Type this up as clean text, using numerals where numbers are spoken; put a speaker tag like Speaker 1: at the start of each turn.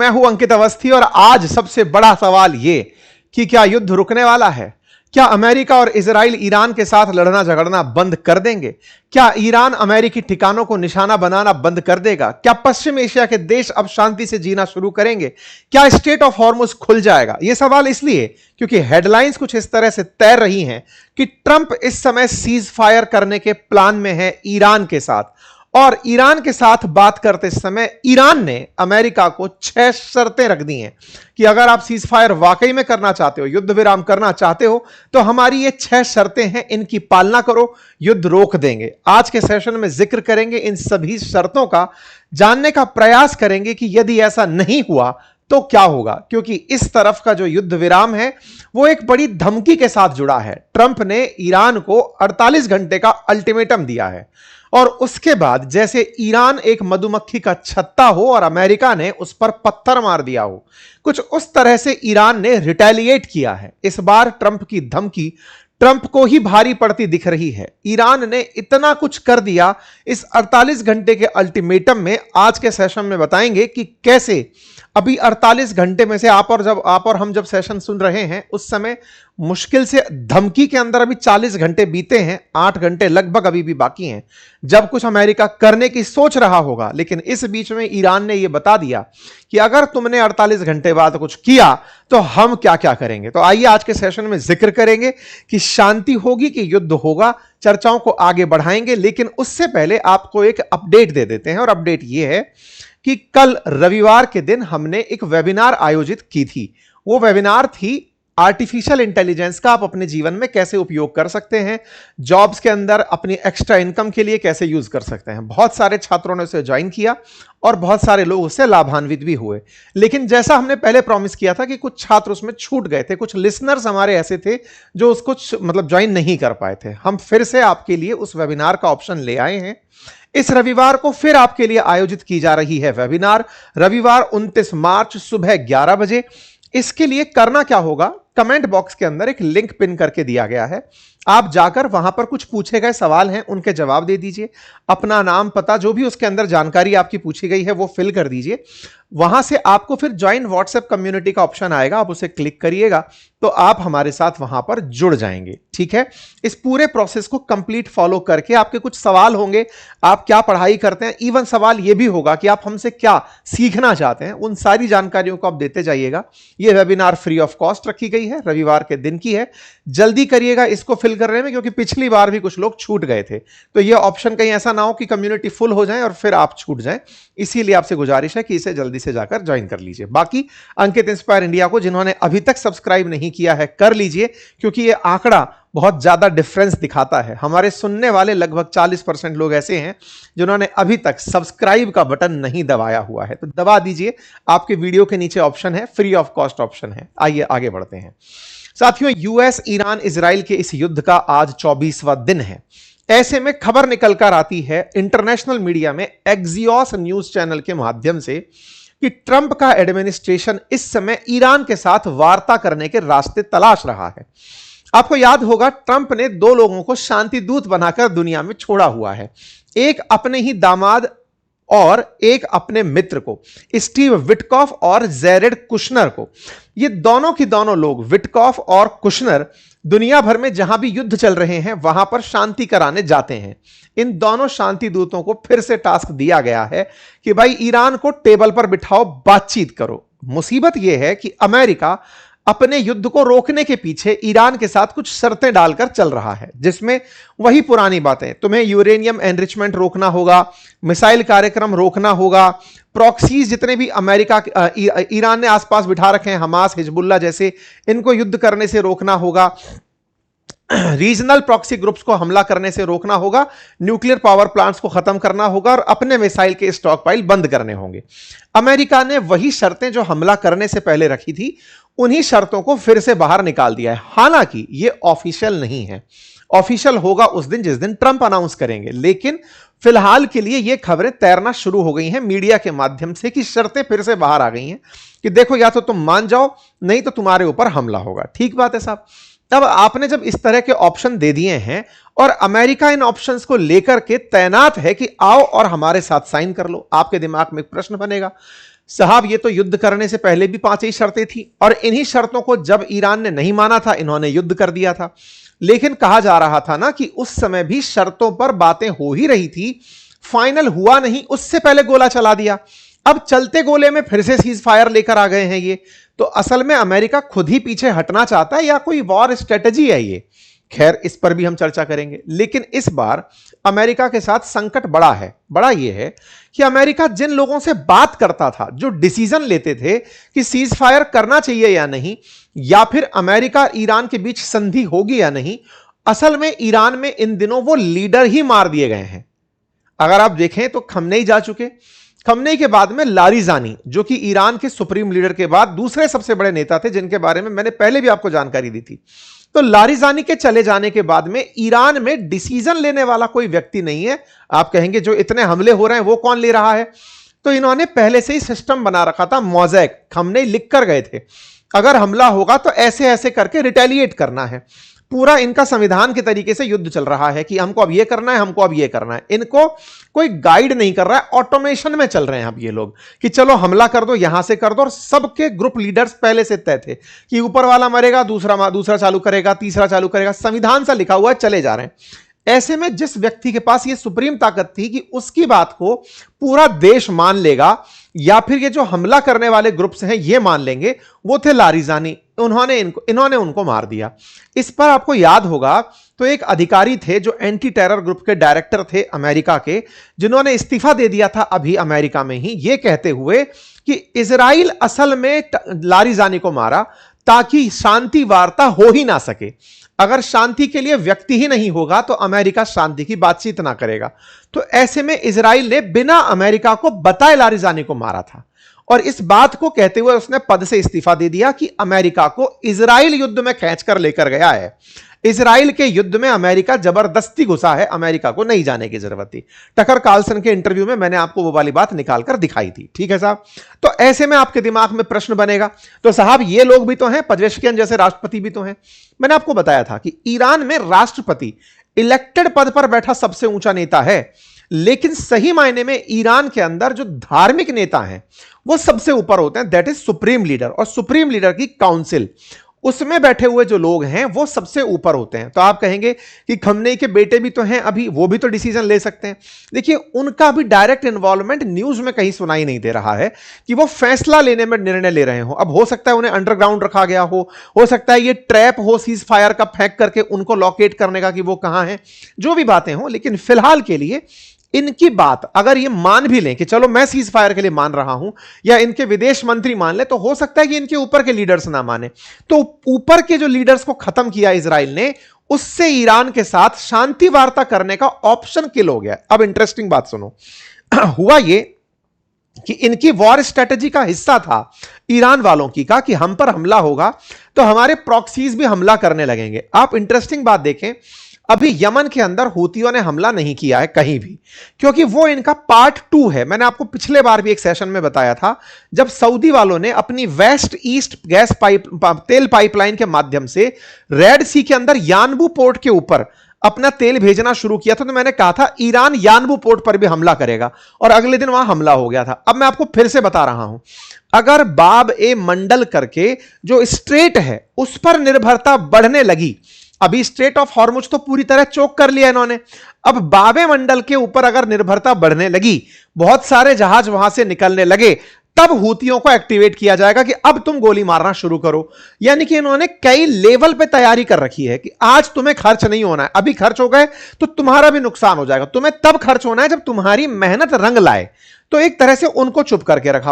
Speaker 1: मैं हूं अंकित अवस्थी और आज सबसे बड़ा सवाल यह कि क्या युद्ध रुकने वाला है? क्या अमेरिका और इजराइल ईरान के साथ लड़ना झगड़ना बंद कर देंगे? क्या ईरान अमेरिकी ठिकानों को निशाना बनाना बंद कर देगा? क्या पश्चिम एशिया के देश अब शांति से जीना शुरू करेंगे? क्या स्ट्रेट ऑफ हॉर्मुज खुल जाएगा? यह सवाल इसलिए क्योंकि हेडलाइंस कुछ इस तरह से तैर रही हैं कि ट्रंप इस समय सीज फायर करने के प्लान में है ईरान के साथ। और ईरान के साथ बात करते समय ईरान ने अमेरिका को 6 शर्तें रख दी हैं कि अगर आप सीज फायर वाकई में करना चाहते हो, युद्ध विराम करना चाहते हो, तो हमारी ये 6 शर्तें हैं, इनकी पालना करो, युद्ध रोक देंगे। आज के सेशन में जिक्र करेंगे इन सभी शर्तों का, जानने का प्रयास करेंगे कि यदि ऐसा नहीं हुआ तो क्या होगा, क्योंकि इस तरफ का जो युद्ध विराम है वो एक बड़ी धमकी के साथ जुड़ा है। ट्रंप ने ईरान को 48 घंटे का अल्टीमेटम दिया है और उसके बाद जैसे ईरान एक मधुमक्खी का छत्ता हो और अमेरिका ने उस पर पत्थर मार दिया हो, कुछ उस तरह से ईरान ने रिटेलिएट किया है। इस बार ट्रंप की धमकी ट्रंप को ही भारी पड़ती दिख रही है। ईरान ने इतना कुछ कर दिया इस 48 घंटे के अल्टीमेटम में। आज के सेशन में बताएंगे कि कैसे अभी 48 घंटे में से आप और हम जब सेशन सुन रहे हैं उस समय मुश्किल से धमकी के अंदर अभी 40 घंटे बीते हैं, 8 घंटे लगभग अभी भी बाकी हैं जब कुछ अमेरिका करने की सोच रहा होगा। लेकिन इस बीच में ईरान ने यह बता दिया कि अगर तुमने 48 घंटे बाद कुछ किया तो हम क्या क्या करेंगे। तो आइए आज के सेशन में जिक्र करेंगे कि शांति होगी कि युद्ध होगा, चर्चाओं को आगे बढ़ाएंगे। लेकिन उससे पहले आपको एक अपडेट दे देते हैं और अपडेट यह है कि कल रविवार के दिन हमने एक वेबिनार आयोजित की थी। वो वेबिनार थी आर्टिफिशियल इंटेलिजेंस का आप अपने जीवन में कैसे उपयोग कर सकते हैं, जॉब्स के अंदर अपनी एक्स्ट्रा इनकम के लिए कैसे यूज कर सकते हैं। बहुत सारे छात्रों ने उसे ज्वाइन किया और बहुत सारे लोग उससे लाभान्वित भी हुए। लेकिन जैसा हमने पहले प्रॉमिस किया था कि कुछ छात्र उसमें छूट गए थे, कुछ लिसनर्स हमारे ऐसे थे जो उसको ज्वाइन नहीं कर पाए थे। हम फिर से आपके लिए उस वेबिनार का ऑप्शन ले आए हैं। इस रविवार को फिर आपके लिए आयोजित की जा रही है वेबिनार, रविवार 29 मार्च सुबह 11 बजे। इसके लिए करना क्या होगा, कमेंट बॉक्स के अंदर एक लिंक पिन करके दिया गया है, आप जाकर वहां पर कुछ पूछे गए सवाल हैं उनके जवाब दे दीजिए, अपना नाम पता जो भी उसके अंदर जानकारी आपकी पूछी गई है वो फिल कर दीजिए। वहां से आपको फिर ज्वाइन व्हाट्सएप कम्युनिटी का ऑप्शन आएगा, आप उसे क्लिक करिएगा तो आप हमारे साथ वहां पर जुड़ जाएंगे। ठीक है, इस पूरे प्रोसेस को कंप्लीट फॉलो करके आपके कुछ सवाल होंगे, आप क्या पढ़ाई करते हैं, इवन सवाल यह भी होगा कि आप हमसे क्या सीखना चाहते हैं, उन सारी जानकारियों को आप देते जाइएगा। यह वेबिनार फ्री ऑफ कॉस्ट रखी गई है, रविवार के दिन की है। जल्दी करिएगा इसको फिल करने में, क्योंकि पिछली बार भी कुछ लोग छूट गए थे। तो यह ऑप्शन कहीं ऐसा ना हो कि कम्युनिटी फुल हो जाए और फिर आप छूट जाएं। इसीलिए आपसे गुजारिश है कि इसे जल्दी से जाकर ज्वाइन कर लीजिए। बाकी अंकित इंस्पायर इंडिया को जिन्होंने अभी तक सब्सक्राइब नहीं किया है कर लीजिए, क्योंकि यह आंकड़ा बहुत ज्यादा डिफरेंस दिखाता है। हमारे सुनने वाले लगभग 40% लोग ऐसे हैं जिन्होंने अभी तक सब्सक्राइब का बटन नहीं दबाया हुआ है, तो दबा दीजिए। आपके वीडियो के नीचे ऑप्शन है, फ्री ऑफ कॉस्ट ऑप्शन है। आइए आगे बढ़ते हैं साथियों। यूएस ईरान इजराइल के इस युद्ध का आज 24वां दिन है। ऐसे में खबर निकल कर आती है इंटरनेशनल मीडिया में, एक्सियोस न्यूज चैनल के माध्यम से, कि ट्रंप का एडमिनिस्ट्रेशन इस समय ईरान के साथ वार्ता करने के रास्ते तलाश रहा है। आपको याद होगा ट्रंप ने 2 लोगों को शांति दूत बनाकर दुनिया में छोड़ा हुआ है, एक अपने ही दामाद और एक अपने मित्र को, स्टीव विटकॉफ और जेरेड कुशनर को। ये दोनों की दोनों लोग, विटकॉफ और कुशनर, दुनिया भर में जहां भी युद्ध चल रहे हैं वहां पर शांति कराने जाते हैं। इन दोनों शांति दूतों को फिर से टास्क दिया गया है कि भाई ईरान को टेबल पर बिठाओ, बातचीत करो। मुसीबत यह है कि अमेरिका अपने युद्ध को रोकने के पीछे ईरान के साथ कुछ शर्तें डालकर चल रहा है, जिसमें वही पुरानी बातें, तुम्हें यूरेनियम एनरिचमेंट रोकना होगा, मिसाइल कार्यक्रम रोकना होगा, प्रॉक्सीज जितने भी अमेरिका ईरान ने आसपास बिठा रखे हैं, हमास, हिजबुल्ला जैसे, इनको युद्ध करने से रोकना होगा, रीजनल प्रॉक्सी ग्रुप्स को हमला करने से रोकना होगा, न्यूक्लियर पावर प्लांट्स को खत्म करना होगा और अपने मिसाइल के स्टॉक पाइल बंद करने होंगे। अमेरिका ने वही शर्तें जो हमला करने से पहले रखी थी, उन्हीं शर्तों को फिर से बाहर निकाल दिया है। हालांकि यह ऑफिशियल नहीं है, ऑफिशियल होगा उस दिन जिस दिन ट्रंप अनाउंस करेंगे। लेकिन फिलहाल के लिए यह खबरें तैरना शुरू हो गई हैं मीडिया के माध्यम से कि शर्तें फिर से बाहर आ गई हैं कि देखो या तो तुम मान जाओ, नहीं तो तुम्हारे ऊपर हमला होगा। ठीक बात है साहब। तब आपने जब इस तरह के ऑप्शन दे दिए हैं और अमेरिका इन ऑप्शंस को लेकर के तैनात है कि आओ और हमारे साथ साइन कर लो, आपके दिमाग में एक प्रश्न बनेगा, साहब ये तो युद्ध करने से पहले भी 5 ही शर्तें थी और इन्हीं शर्तों को जब ईरान ने नहीं माना था इन्होंने युद्ध कर दिया था। लेकिन कहा जा रहा था ना कि उस समय भी शर्तों पर बातें हो ही रही थी, फाइनल हुआ नहीं, उससे पहले गोला चला दिया। अब चलते गोले में फिर से सीज फायर लेकर आ गए हैं ये। तो असल में अमेरिका खुद ही पीछे हटना चाहता है या कोई वॉर स्ट्रेटजी है ये? खैर इस पर भी हम चर्चा करेंगे। लेकिन इस बार अमेरिका के साथ संकट बड़ा है। बड़ा यह है कि अमेरिका जिन लोगों से बात करता था, जो डिसीजन लेते थे कि सीज फायर करना चाहिए या नहीं, या फिर अमेरिका ईरान के बीच संधि होगी या नहीं, असल में ईरान में इन दिनों वो लीडर ही मार दिए गए हैं। अगर आप देखें तो खमनेई जा चुके, खमनेई के बाद में लारिजानी, जो कि ईरान के सुप्रीम लीडर के बाद दूसरे सबसे बड़े नेता थे, जिनके बारे में मैंने पहले भी आपको जानकारी दी थी। तो लारिजानी के चले जाने के बाद में ईरान में डिसीजन लेने वाला कोई व्यक्ति नहीं है। आप कहेंगे जो इतने हमले हो रहे हैं वो कौन ले रहा है? तो इन्होंने पहले से ही सिस्टम बना रखा था, मोज़ेक। खमनेई लिख कर गए थे अगर हमला होगा तो ऐसे ऐसे करके रिटेलिएट करना है। पूरा इनका संविधान के तरीके से युद्ध चल रहा है कि हमको अब ये करना है, हमको अब ये करना है। इनको कोई गाइड नहीं कर रहा है, ऑटोमेशन में चल रहे हैं अब ये लोग कि चलो हमला कर दो, यहां से कर दो। और सबके ग्रुप लीडर्स पहले से तय थे कि ऊपर वाला मरेगा, दूसरा चालू करेगा, तीसरा चालू करेगा, संविधान सा लिखा हुआ है, चले जा रहे हैं। ऐसे में जिस व्यक्ति के पास ये सुप्रीम ताकत थी कि उसकी बात को पूरा देश मान लेगा या फिर ये जो हमला करने वाले ग्रुप्स हैं ये मान लेंगे, वो थे लारिजानी। इन्होंने उनको मार दिया। इस पर आपको याद होगा तो एक अधिकारी थे जो एंटी टेरर ग्रुप के डायरेक्टर थे अमेरिका के, जिन्होंने इस्तीफा दे दिया था अभी अमेरिका में ही, ये कहते हुए कि इजराइल असल में लारिजानी को मारा ताकि शांति वार्ता हो ही ना सके। अगर शांति के लिए व्यक्ति ही नहीं होगा तो अमेरिका शांति की बातचीत ना करेगा। तो ऐसे में इजराइल ने बिना अमेरिका को बताए लारिजानी को मारा था और इस बात को कहते हुए उसने पद से इस्तीफा दे दिया कि अमेरिका को इजराइल युद्ध में खींचकर लेकर गया है। इजराइल के युद्ध में अमेरिका जबरदस्ती घुसा है, अमेरिका को नहीं जाने की जरूरत थी। टकर कार्लसन के इंटरव्यू में मैंने आपको वो वाली बात निकालकर दिखाई थी। ठीक है साहब। तो ऐसे में आपके दिमाग में प्रश्न बनेगा, तो साहब ये लोग भी तो हैं, पेजेश्कियान जैसे राष्ट्रपति भी तो हैं। मैंने आपको बताया था कि ईरान में राष्ट्रपति इलेक्टेड पद पर बैठा सबसे ऊंचा नेता है, लेकिन सही मायने में ईरान के अंदर जो धार्मिक नेता हैं वो सबसे ऊपर होते हैं, दैट इज सुप्रीम लीडर। और सुप्रीम लीडर की काउंसिल, उसमें बैठे हुए जो लोग हैं वो सबसे ऊपर होते हैं। तो आप कहेंगे कि खमनेई के बेटे भी तो हैं अभी, वो भी तो डिसीजन ले सकते हैं। देखिए उनका भी डायरेक्ट इन्वॉल्वमेंट न्यूज में कहीं सुनाई नहीं दे रहा है कि वो फैसला लेने में निर्णय ले रहे हो। अब हो सकता है उन्हें अंडरग्राउंड रखा गया हो सकता है ये ट्रैप हो सीज फायर का फेंक करके उनको लोकेट करने का कि वो कहां है, जो भी बातें हो। लेकिन फिलहाल के लिए इनकी बात अगर ये मान भी लें कि चलो मैं सीज फायर के लिए मान रहा हूं, या इनके विदेश मंत्री मान ले, तो हो सकता है कि इनके ऊपर के लीडर्स ना माने। तो ऊपर के जो लीडर्स को खत्म किया इजराइल ने, उससे ईरान के साथ शांति वार्ता करने का ऑप्शन किल हो गया। अब इंटरेस्टिंग बात सुनो। हुआ ये कि इनकी वॉर स्ट्रेटजी का हिस्सा था ईरान वालों की का कि हम पर हमला होगा तो हमारे प्रॉक्सीज भी हमला करने लगेंगे। आप इंटरेस्टिंग बात देखें, अभी यमन के अंदर हूतियों ने हमला नहीं किया है कहीं भी, क्योंकि वो इनका पार्ट 2 है। मैंने आपको पिछले बार भी एक सेशन में बताया था, जब सऊदी वालों ने अपनी वेस्ट ईस्ट गैस तेल पाइपलाइन के माध्यम से रेड सी के अंदर यानबू पोर्ट के ऊपर अपना तेल भेजना शुरू किया था, तो मैंने कहा था ईरान यानबू पोर्ट पर भी हमला करेगा, और अगले दिन वहां हमला हो गया था। अब मैं आपको फिर से बता रहा हूं, अगर बाब ए मंडल करके जो स्ट्रेट है उस पर निर्भरता बढ़ने लगी, अभी स्ट्रेट ऑफ हॉर्मुज तो पूरी तरह चोक कर लिया इन्होंने, अब बाबे मंडल के ऊपर अगर निर्भरता बढ़ने लगी, बहुत सारे जहाज वहां से निकलने लगे, तब हूतियों को एक्टिवेट किया जाएगा कि अब तुम गोली मारना शुरू करो। यानी कि इन्होंने कई लेवल पे तैयारी कर रखी है कि आज तुम्हें खर्च नहीं होना है, अभी खर्च हो गए तो तुम्हारा भी नुकसान हो जाएगा, तुम्हें तब खर्च होना है जब तुम्हारी मेहनत रंग लाए। तो एक तरह से उनको चुप करके रखा।